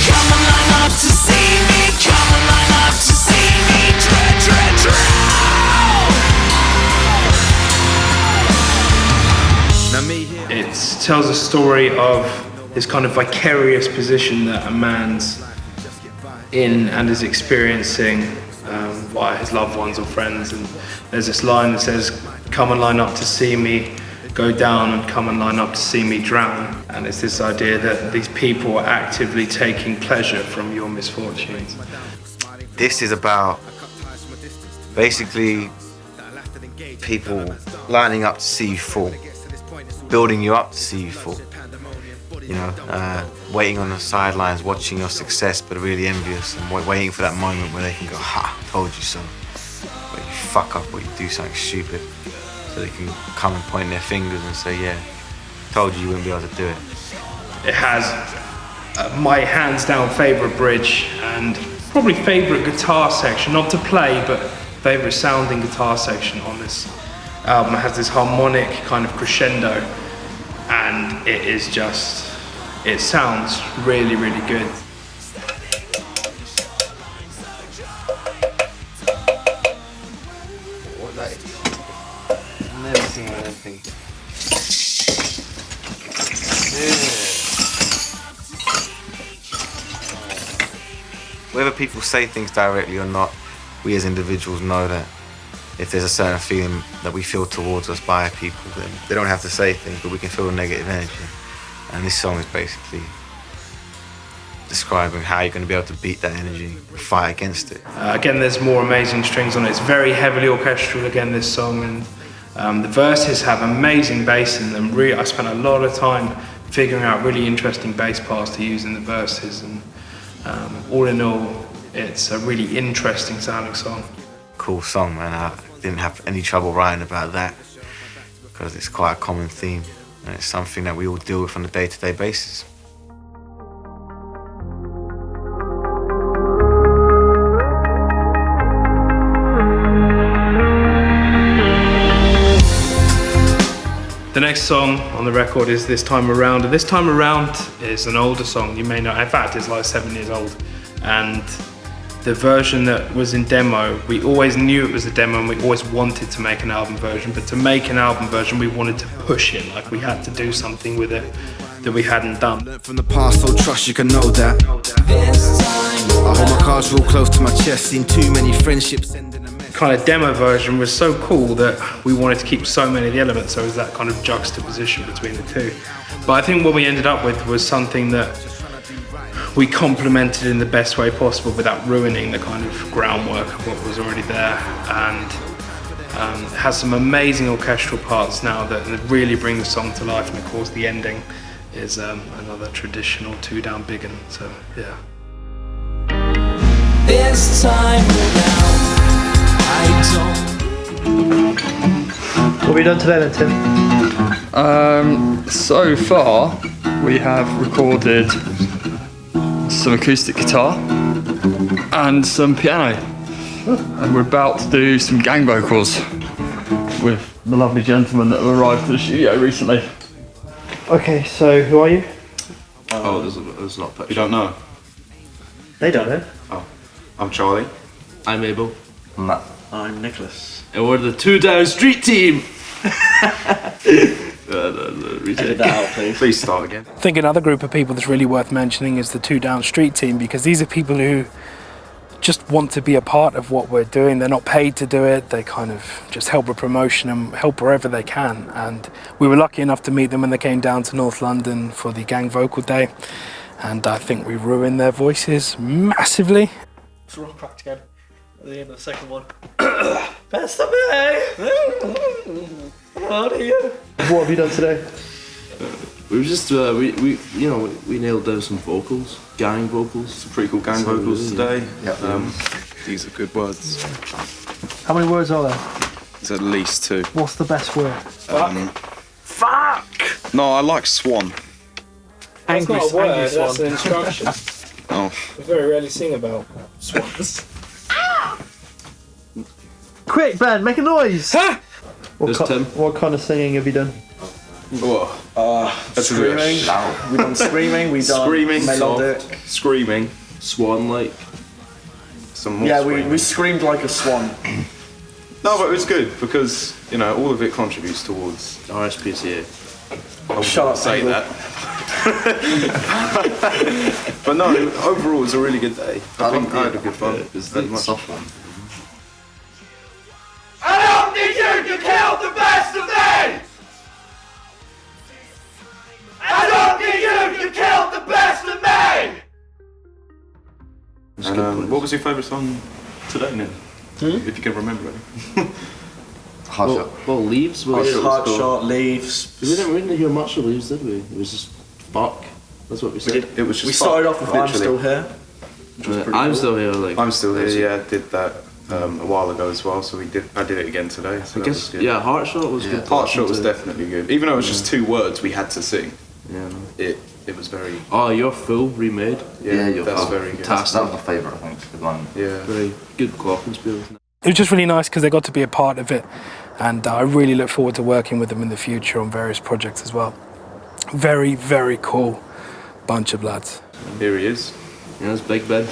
S3: Come on, line up to see me. Come on, line up to see me drown.
S7: Now me here.
S1: It tells a story of this kind of vicarious position that a man's in and is experiencing via his loved ones or friends. And there's this line that says, come and line up to see me go down, and come and line up to see me drown. And it's this idea that these people are actively taking pleasure from your misfortunes.
S5: This is about basically people lining up to see you fall, building you up to see you fall. You know, waiting on the sidelines, watching your success, but really envious, and waiting for that moment where they can go, ha, told you so. Where you fuck up or you do something stupid, so they can come and point their fingers and say, yeah, told you you wouldn't be able to do it.
S1: It has my hands down favourite bridge and probably favourite guitar section, not to play, but favourite sounding guitar section on this album. It has this harmonic kind of crescendo, and it is just, it sounds really, really good.
S5: I've never seen anything. Whether people say things directly or not, we as individuals know that if there's a certain feeling that we feel towards us by people, then they don't have to say things, but we can feel negative energy. And this song is basically describing how you're going to be able to beat that energy, fight against it.
S1: Again, there's more amazing strings on it. It's very heavily orchestral, again, this song, and the verses have amazing bass in them. I spent a lot of time figuring out really interesting bass parts to use in the verses, and all in all, it's a really interesting sounding song.
S5: Cool song, man. I didn't have any trouble writing about that because it's quite a common theme, and it's something that we all deal with on a day-to-day basis.
S1: The next song on the record is This Time Around, and This Time Around is an older song. You may know, in fact, it's like 7 years old, and the version that was in demo, we always knew it was a demo and we always wanted to make an album version, but to make an album version we wanted to push it, like we had to do something with it that we hadn't done.
S7: Learn from the past, so trust you can know that. I hold my cards real close to my chest, seen too many friendships ending a mess.
S1: Kind of demo version was so cool that we wanted to keep so many of the elements, so it was that kind of juxtaposition between the two. But I think what we ended up with was something that we complemented in the best way possible without ruining the kind of groundwork of what was already there, and it has some amazing orchestral parts now that really bring the song to life, and of course the ending is another traditional 2 down big one, so yeah.
S3: This time around, I don't.
S8: What have we done today then, Tim?
S4: So far, we have recorded some acoustic guitar and some piano, and we're about to do some gang vocals with the lovely gentleman that arrived to the studio recently.
S8: Okay, so who are you?
S9: there's not a picture.
S10: You don't know?
S8: They don't know.
S10: Oh. I'm Charlie.
S9: I'm Abel.
S11: Matt.
S8: I'm Nicholas.
S9: And we're the Two Down Street team!
S8: Edit that out, please.
S10: Please start again.
S1: I think another group of people that's really worth mentioning is the Two Down Street team, because these are people who just want to be a part of what we're doing. They're not paid to do it. They kind of just help with promotion and help wherever they can. And we were lucky enough to meet them when they came down to North London for the gang vocal day. And I think we ruined their voices massively.
S8: It's rock cracked again at the end of the second one. Best of me! How do you? What have you done today?
S9: We were just, we nailed down some vocals, gang vocals.
S10: Some pretty cool gang vocals today.
S11: Yeah.
S10: These are good words.
S8: How many words are there?
S10: There's at least 2.
S8: What's the best word?
S1: Fuck!
S10: No, I like swan.
S1: That's not a word, that's an instruction.
S10: Oh.
S1: We very rarely sing about swans.
S8: Quick, Ben, make a noise!
S1: Ha!
S9: There's Tim.
S8: What kind of singing have you done?
S10: Screaming.
S11: We've done screaming, we've done
S10: Screaming,
S11: melodic.
S10: Screaming.
S9: Swan-like.
S10: Some more
S11: Yeah,
S10: screaming.
S11: we screamed like a swan.
S10: No, but it was good because, all of it contributes towards...
S9: RSPCA.
S10: I
S11: Shut up,
S10: wouldn't say
S11: Abel.
S10: that. But no, overall it was a really good day. I think I had a good fun.
S9: It was the soft one.
S3: I don't think you killed the best of me! I don't think you killed the best of me!
S10: And, what was your favourite song today, Nick? If you can remember it.
S11: Hard shot.
S9: Well, Leaves was...
S11: Hard shot, Leaves.
S9: We didn't hear much of Leaves, did we? It was just fuck. That's what we said.
S10: It was just
S11: We started
S10: fuck,
S11: off with I'm
S10: literally.
S11: Still Here.
S9: I'm still here, like...
S10: I'm still here, yeah. I did that a while ago as well, so I did it again today. So
S9: I
S10: that
S9: guess,
S10: was good.
S9: yeah, Heart Shot was good.
S10: Heart Shot was definitely good. Even though it was just 2 words we had to sing,
S9: Yeah, no.
S10: it was very...
S9: Oh, You're Full, remade.
S10: that's very good.
S9: Fantastic.
S11: That was my favourite, I think. Good line.
S10: Yeah.
S9: Very good glockenspiel.
S1: It was just really nice because they got to be a part of it, and I really look forward to working with them in the future on various projects as well. Very, very cool bunch of lads.
S10: Here he is.
S9: Yeah, it's Big Ben.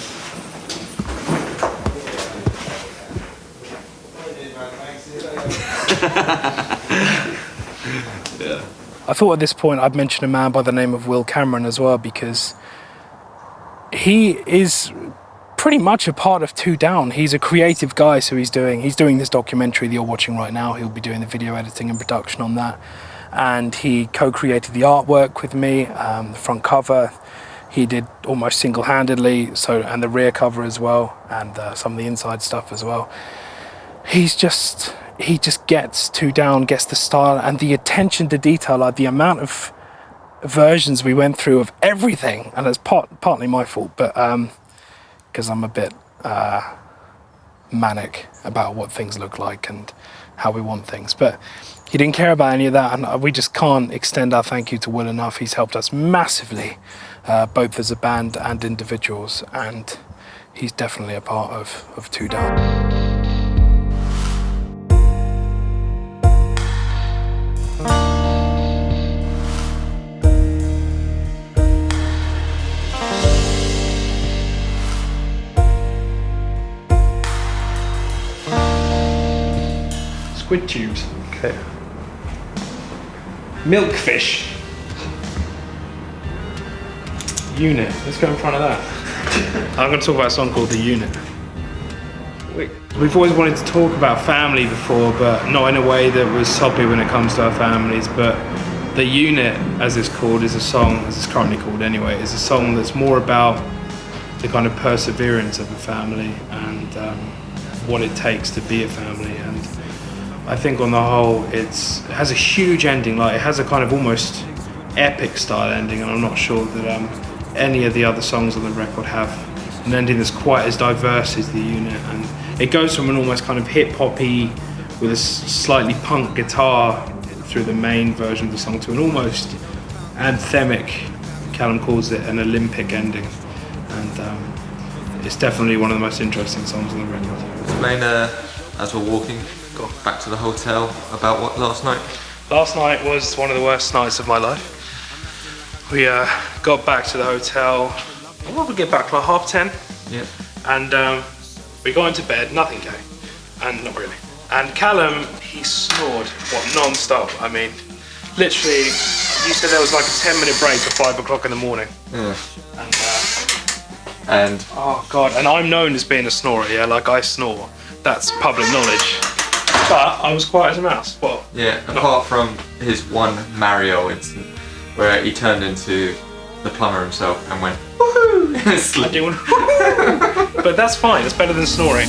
S1: I thought at this point I'd mention a man by the name of Will Cameron as well, because he is pretty much a part of Two Down. He's a creative guy, so he's doing this documentary that you're watching right now. He'll be doing the video editing and production on that, and he co-created the artwork with me, the front cover. He did almost single-handedly, and the rear cover as well, and some of the inside stuff as well. He just gets Two Down, gets the style and the attention to detail, like the amount of versions we went through of everything, and it's partly my fault, but because I'm a bit manic about what things look like and how we want things, but he didn't care about any of that, and we just can't extend our thank you to Will enough. He's helped us massively, both as a band and individuals, and he's definitely a part of Two Down.
S12: Squid tubes. Okay. Milkfish. Unit. Let's go in front of that. I'm going to talk about a song called The Unit. We've always wanted to talk about family before, but not in a way that was soppy when it comes to our families. But The Unit, as it's called, is a song, as it's currently called anyway, is a song that's more about the kind of perseverance of a family and what it takes to be a family. And I think on the whole, it has a huge ending. Like, it has a kind of almost epic style ending, and I'm not sure that any of the other songs on the record have an ending that's quite as diverse as The Unit. And it goes from an almost kind of hip-hoppy with a slightly punk guitar through the main version of the song to an almost anthemic, Callum calls it, an Olympic ending. And it's definitely one of the most interesting songs on the record.
S13: Explain as we're walking back to the hotel about what last night?
S1: Last night was one of the worst nights of my life.
S12: We got back to the hotel. What did we get back? Like 10:30?
S13: Yeah.
S12: And we got into bed, nothing came. And not really. And Callum, he snored, non-stop. I mean, literally, you said there was like a 10-minute break at 5 o'clock in the morning.
S13: Yeah.
S12: And oh God, and I'm known as being a snorer, yeah, like I snore. That's public knowledge. But I was quiet as a mouse. Well,
S13: yeah, apart from his one Mario incident where he turned into the plumber himself and went woohoo in his sleep.
S12: But that's fine, it's better than snoring.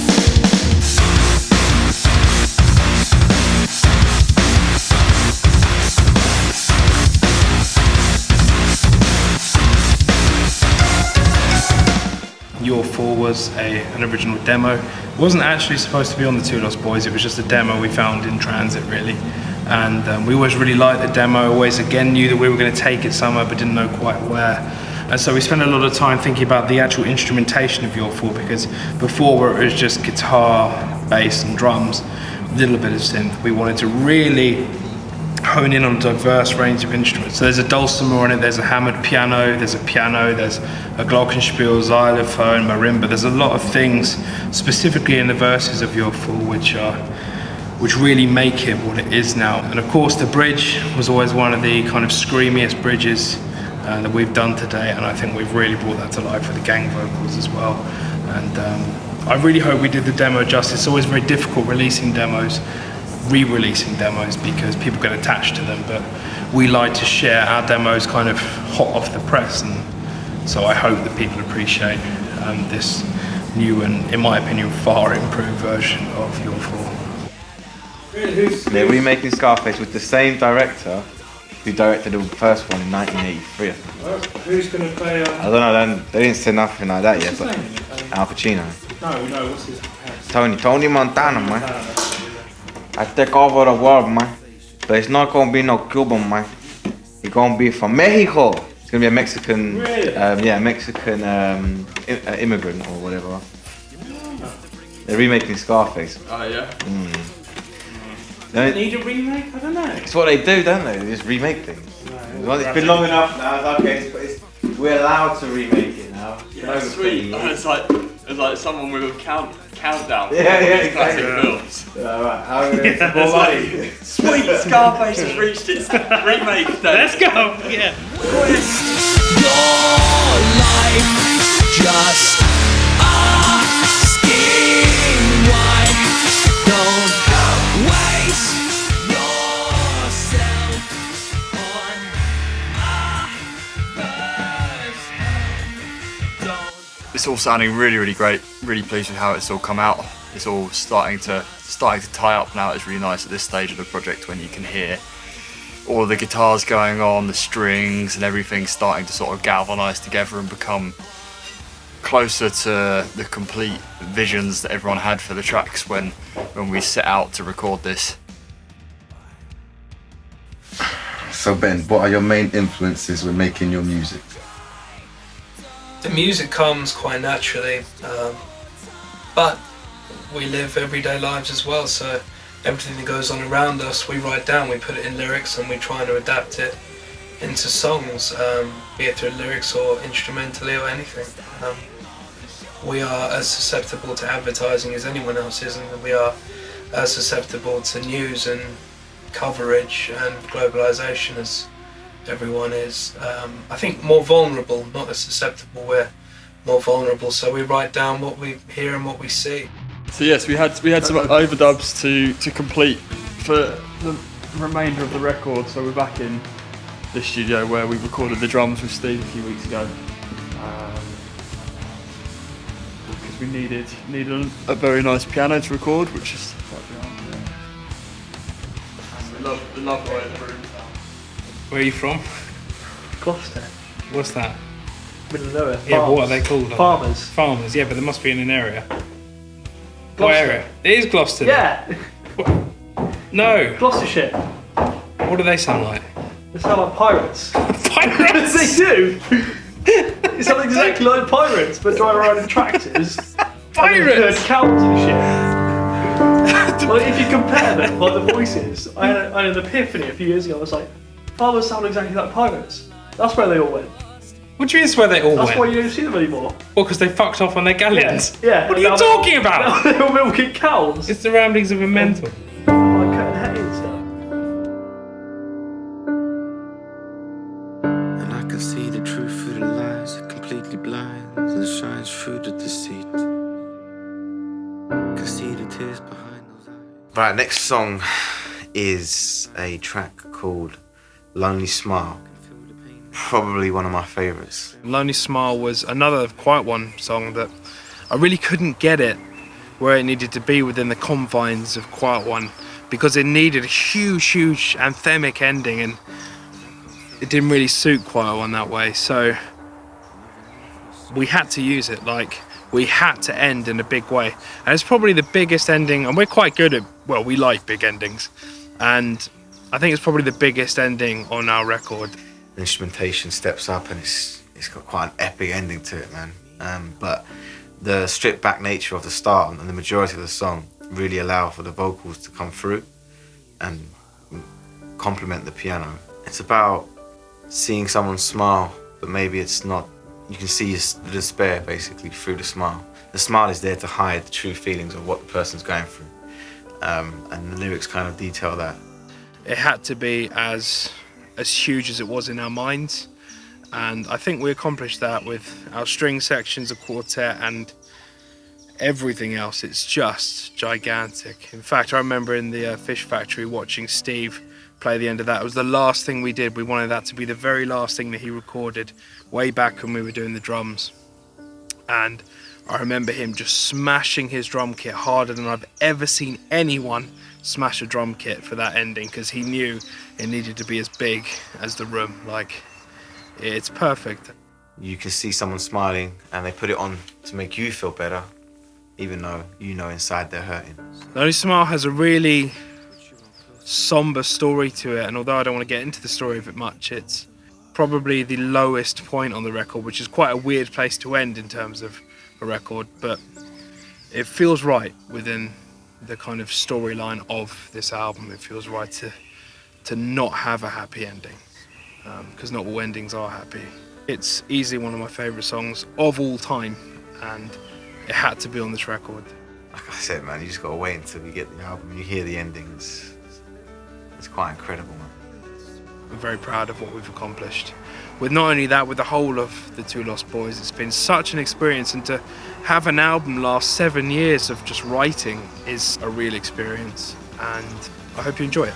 S12: Your For was an original demo. It wasn't actually supposed to be on the Two Lost Boys, it was just a demo we found in transit really. And we always really liked the demo, always again knew that we were going to take it somewhere but didn't know quite where. And so we spent a lot of time thinking about the actual instrumentation of Your For, because before where it was just guitar, bass and drums, a little bit of synth, we wanted to really hone in on a diverse range of instruments. So there's a dulcimer on it, there's a hammered piano, there's a glockenspiel, xylophone, marimba. There's a lot of things specifically in the verses of Your For which really make it what it is now. And of course the bridge was always one of the kind of screamiest bridges that we've done today, and I think we've really brought that to life with the gang vocals as well. And I really hope we did the demo justice. It's always very difficult releasing demos, re-releasing demos, because people get attached to them, but we like to share our demos kind of hot off the press, and so I hope that people appreciate this new and, in my opinion, far improved version of Your For.
S5: They're remaking Scarface with the same director who directed the first one in 1983.
S12: Who's going to play?
S5: I don't know, they didn't say nothing like that yet, but Al Pacino.
S12: No, what's his
S5: Tony Montana, man. I take over the world, man. But it's not gonna be no Cuban, man. It's gonna be from Mexico. It's gonna be a Mexican, Mexican immigrant or whatever. They're remaking Scarface.
S13: Oh yeah.
S12: They need a remake? I don't know.
S5: It's what they do, don't they? They just remake things. It's been long enough now. Okay, we're allowed to remake it now.
S4: Yeah, sweet. It's like someone with a countdown.
S5: Yeah,
S4: classic
S5: exactly.
S4: films.
S5: Alright, how are we going to support money?
S4: Sweet, Scarface has reached its remake day.
S12: Let's go! Yeah.
S3: Your life just asking why. Don't waste yourself on others.
S4: It's all sounding really, really great. Really pleased with how it's all come out. It's all starting to tie up now. It's really nice at this stage of the project when you can hear all of the guitars going on, the strings and everything starting to sort of galvanise together and become closer to the complete visions that everyone had for the tracks when we set out to record this.
S2: So Ben, what are your main influences when making your music?
S1: The music comes quite naturally, but we live everyday lives as well, so everything that goes on around us we write down, we put it in lyrics and we try to adapt it into songs, be it through lyrics or instrumentally or anything. We are as susceptible to advertising as anyone else is, and we are as susceptible to news and coverage and globalization as everyone is. I think more vulnerable, not as susceptible, we're more vulnerable, so we write down what we hear and what we see.
S4: So yes, we had some overdubs to complete for the remainder of the record, so we're back in the studio where we recorded the drums with Steve a few weeks ago. Because we needed a very nice piano to record, which is right behind there. We love the way the room sounds.
S12: Where are you from?
S8: Gloucester.
S12: What's that?
S8: Middle of nowhere.
S12: Yeah, but what are they called?
S8: Farmers.
S12: Farmers, yeah, but there must be in an area. What
S8: Gloucester.
S12: area? It is Gloucester.
S8: Yeah.
S12: No.
S8: Gloucestershire.
S12: What do they sound like?
S8: They sound like pirates.
S12: Pirates?
S8: They do. They sound exactly like pirates, but drive around in tractors.
S12: Pirates?
S8: And cows and shit. Like, if you compare them, like the voices, I had an epiphany a few years ago. I was like, farmers sound exactly like pirates. That's where they all went.
S12: What do you mean it's where they all
S8: That's
S12: went?
S8: why you don't see them anymore.
S12: Well, because they fucked off on their galleons?
S8: Yeah.
S12: What are you talking about?
S8: Now they were milking cows.
S12: It's the ramblings of a mental.
S8: Like cutting hay and stuff.
S7: And I can see the truth through the lies, it completely blinds and shines through the deceit. Can see the tears behind those eyes. Right, next song is a track called Lonely Smile. Probably one of my favourites.
S12: Lonely Smile was another Quiet One song that I really couldn't get it where it needed to be within the confines of Quiet One, because it needed a huge anthemic ending, and it didn't really suit Quiet One that way. So we had to use it, like we had to end in a big way. And it's probably the biggest ending, and we're quite good at, well, we like big endings. And I think it's probably the biggest ending on our record.
S5: The instrumentation steps up and it's got quite an epic ending to it, man. But the stripped back nature of the start and the majority of the song really allow for the vocals to come through and complement the piano. It's about seeing someone smile, but maybe it's not. You can see the despair basically through the smile. The smile is there to hide the true feelings of what the person's going through. And the lyrics kind of detail that.
S12: It had to be as huge as it was in our minds, and I think we accomplished that with our string sections, a quartet, and everything else. It's just gigantic. In fact, I remember in the Fish Factory watching Steve play the end of that. It was the last thing we did. We wanted that to be the very last thing that he recorded way back when we were doing the drums, and I remember him just smashing his drum kit harder than I've ever seen anyone smash a drum kit for that ending, because he knew it needed to be as big as the room. Like, it's perfect.
S5: You can see someone smiling and they put it on to make you feel better, even though you know inside they're hurting.
S12: Lonely Smile has a really somber story to it, and although I don't want to get into the story of it much, it's probably the lowest point on the record, which is quite a weird place to end in terms of a record, but it feels right within the kind of storyline of this album. It feels right to not have a happy ending, because not all endings are happy. It's easily one of my favourite songs of all time, and it had to be on this record.
S5: Like I said, man, you just gotta wait until you get the album and you hear the endings. It's quite incredible, man.
S12: I'm very proud of what we've accomplished. With not only that, with the whole of the Two Lost Boys, it's been such an experience, and to have an album last 7 years of just writing is a real experience, and I hope you enjoy it.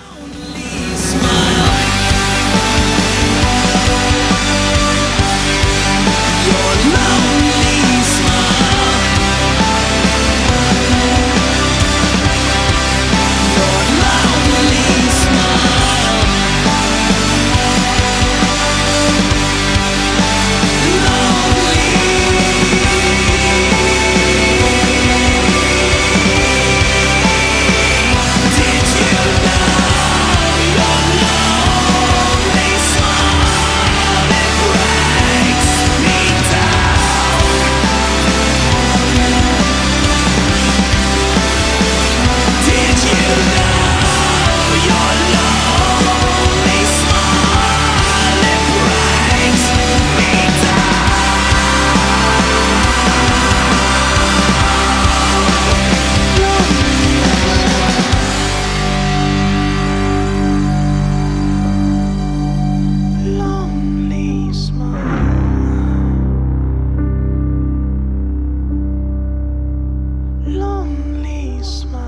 S3: Lonely smile.